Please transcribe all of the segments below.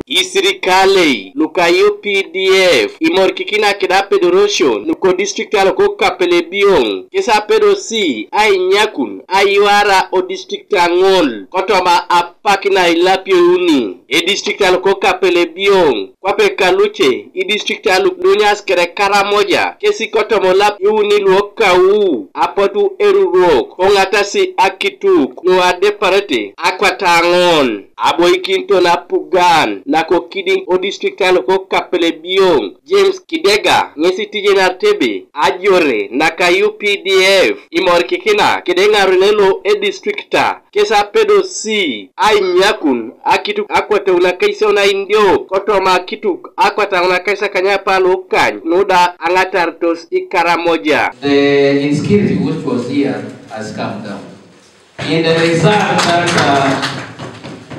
Isirikale lukayo PDF imor kikina kida Apedo nuko district aloko Kapelebyong kesa Apedo si Aiyakun ayuara o district angol kotoma apakina ilapio uni e district aloko Kapelebyong kwape kaluche i district aluk dunyas kere karamoja kesi kotomo lap uni luoka apotu erurok kongatasi Akituk no adeparete akwatangon aboikinto na pugan nako kiding o district aloko Kapelebyong James Kidega ngesi tije nartebe Ajore naka UPDF imor kikina kidenga runelo e districta kesa Apedo si Aiyakun Akituk akwate una kaisa una indio kotoma Akituk akwata una kaisa kanyapa lokany noda angatartos ikaramoja. The insecurity which was here has come down. In the result that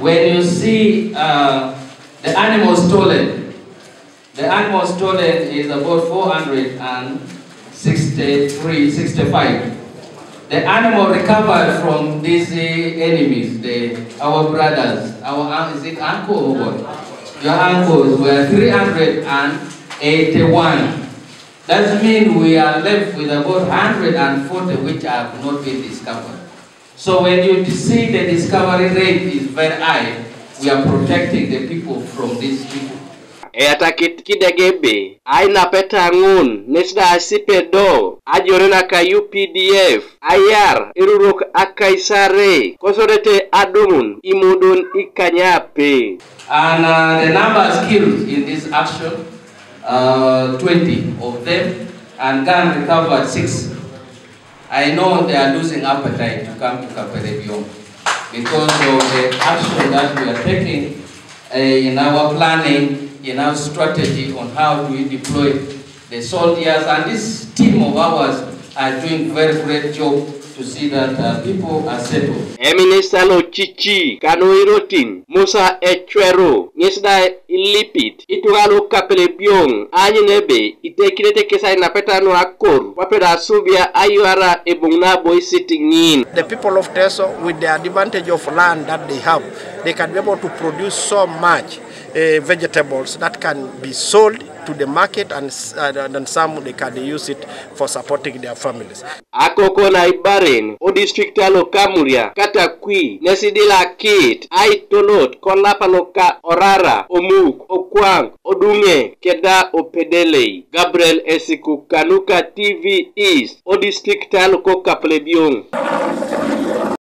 when you see the animals stolen is about 465. The animal recovered from these enemies, our brothers, is it uncle or what? Your uncles were 381. That means we are left with about 140 which have not been discovered. So when you see the discovery rate is very high, we are protecting the people from these people. Atakit kidegebe aina peta ngun nesda Apedo Ajore naka UPDF ayar irurok akaisare kosorete adumun imudun ikanyape. And the numbers killed in this action 20 of them, and gun recovered 6. I know they are losing appetite to come to Kapelebyong because of the action that we are taking in our planning, in our strategy on how do we deploy the soldiers, and this team of ours are doing very great job to see that people are settled. Minister Chichi Kanoirotin Musa Echwero Nisda Ilipit Itugalo Kapelebyong Anyinebe Itekirete Kesa Inapetano Akor Wapeda Subia Ayuara Ebungna boy sitting in. The people of Teso, with the advantage of land that they have, they can be able to produce so much vegetables that can be sold to the market, and some they can use it for supporting their families. Akoko na ibaren o district alo Kamuria Katakwi Nesidila Kit Aitolot Kolapaloka Orara Omuk Okwang Odunge Keda Opedele. Gabriel Esiku Kanuka TV East o district alo Kapelebyong.